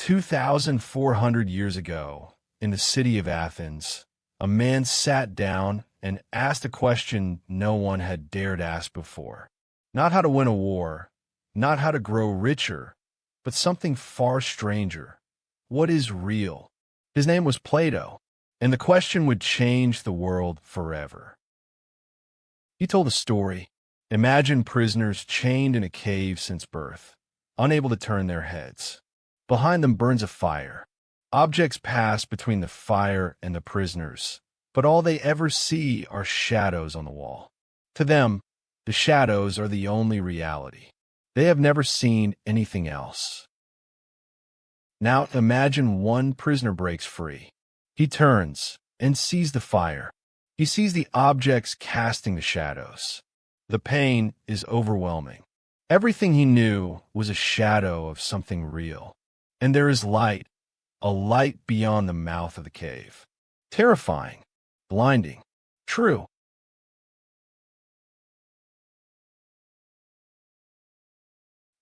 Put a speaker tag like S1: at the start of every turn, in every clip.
S1: 2,400 years ago, in the city of Athens, a man sat down and asked a question no one had dared ask before. Not how to win a war, not how to grow richer, but something far stranger. What is real? His name was Plato, and the question would change the world forever. He told a story. Imagine prisoners chained in a cave since birth, unable to turn their heads. Behind them burns a fire. Objects pass between the fire and the prisoners, but all they ever see are shadows on the wall. To them, the shadows are the only reality. They have never seen anything else. Now imagine one prisoner breaks free. He turns and sees the fire. He sees the objects casting the shadows. The pain is overwhelming. Everything he knew was a shadow of something real. And there is light, a light beyond the mouth of the cave. Terrifying, blinding, true.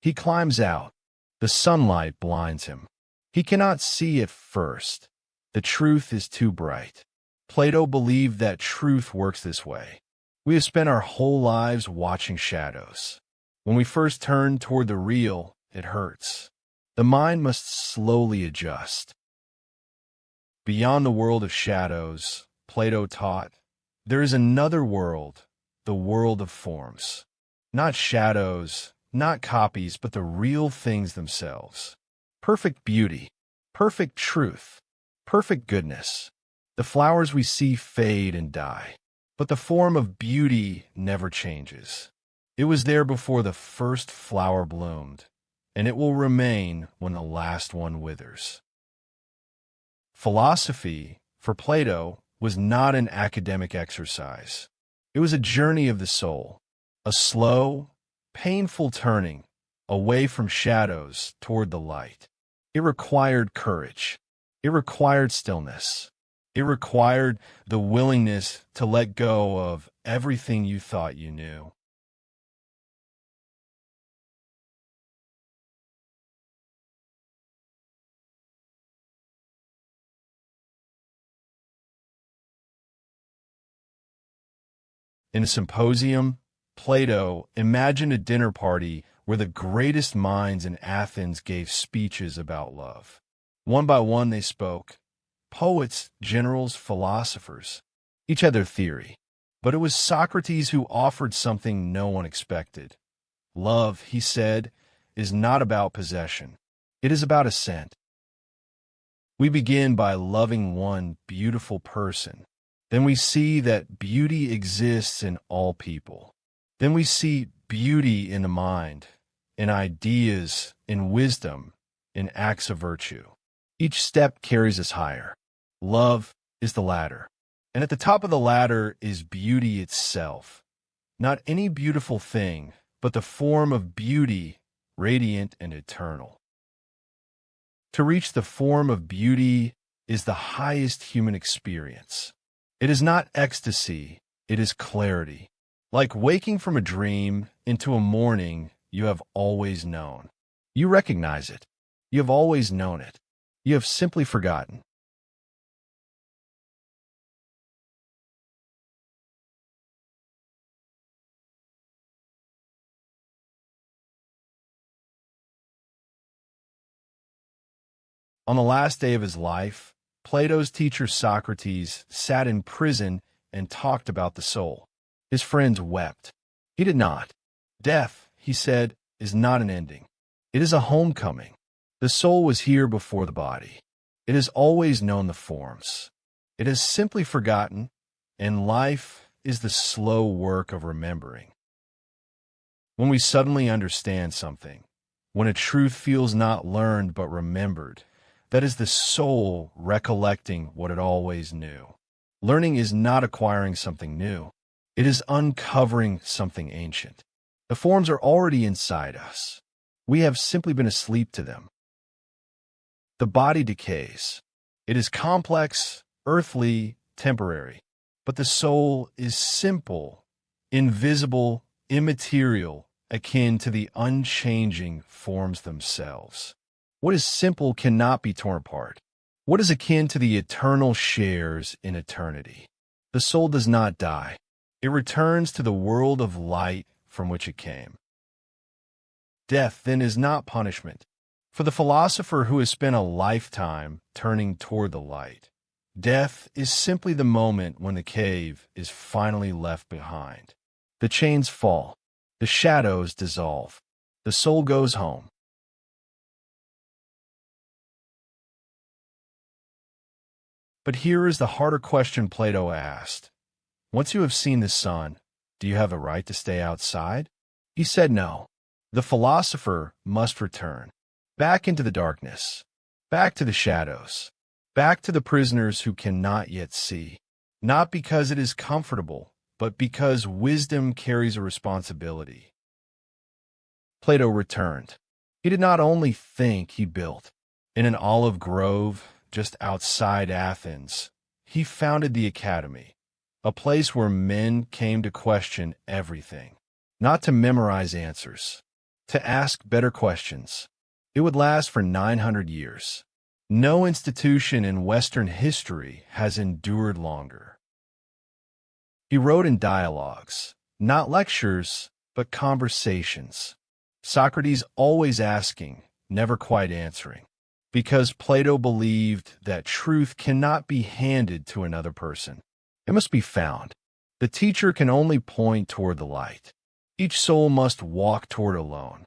S1: He climbs out. The sunlight blinds him. He cannot see at first. The truth is too bright. Plato believed that truth works this way. We have spent our whole lives watching shadows. When we first turn toward the real, it hurts. The mind must slowly adjust. Beyond the world of shadows, Plato taught, there is another world, the world of forms. Not shadows, not copies, but the real things themselves. Perfect beauty, perfect truth, perfect goodness. The flowers we see fade and die, but the form of beauty never changes. It was there before the first flower bloomed, and it will remain when the last one withers. Philosophy, for Plato, was not an academic exercise. It was a journey of the soul, a slow, painful turning away from shadows toward the light. It required courage. It required stillness. It required the willingness to let go of everything you thought you knew. In a symposium, Plato imagined a dinner party where the greatest minds in Athens gave speeches about love. One by one they spoke. Poets, generals, philosophers. Each had their theory. But it was Socrates who offered something no one expected. Love, he said, is not about possession. It is about ascent. We begin by loving one beautiful person. Then we see that beauty exists in all people. Then we see beauty in the mind, in ideas, in wisdom, in acts of virtue. Each step carries us higher. Love is the ladder. And at the top of the ladder is beauty itself. Not any beautiful thing, but the form of beauty, radiant and eternal. To reach the form of beauty is the highest human experience. It is not ecstasy, it is clarity. Like waking from a dream into a morning you have always known. You recognize it. You have always known it. You have simply forgotten. On the last day of his life, Plato's teacher Socrates sat in prison and talked about the soul. His friends wept. He did not. Death, he said, is not an ending. It is a homecoming. The soul was here before the body. It has always known the forms. It has simply forgotten, and life is the slow work of remembering. When we suddenly understand something, when a truth feels not learned but remembered, that is the soul recollecting what it always knew. Learning is not acquiring something new. It is uncovering something ancient. The forms are already inside us. We have simply been asleep to them. The body decays. It is complex, earthly, temporary. But the soul is simple, invisible, immaterial, akin to the unchanging forms themselves. What is simple cannot be torn apart. What is akin to the eternal shares in eternity? The soul does not die. It returns to the world of light from which it came. Death, then, is not punishment. For the philosopher who has spent a lifetime turning toward the light, death is simply the moment when the cave is finally left behind. The chains fall. The shadows dissolve. The soul goes home. But here is the harder question Plato asked. Once you have seen the sun, do you have a right to stay outside? He said no. The philosopher must return. Back into the darkness. Back to the shadows. Back to the prisoners who cannot yet see. Not because it is comfortable, but because wisdom carries a responsibility. Plato returned. He did not only think, he built. In an olive grove just outside Athens, he founded the Academy, a place where men came to question everything, not to memorize answers, to ask better questions. It would last for 900 years. No institution in Western history has endured longer. He wrote in dialogues, not lectures, but conversations. Socrates always asking, never quite answering, because Plato believed that truth cannot be handed to another person. It must be found. The teacher can only point toward the light. Each soul must walk toward alone.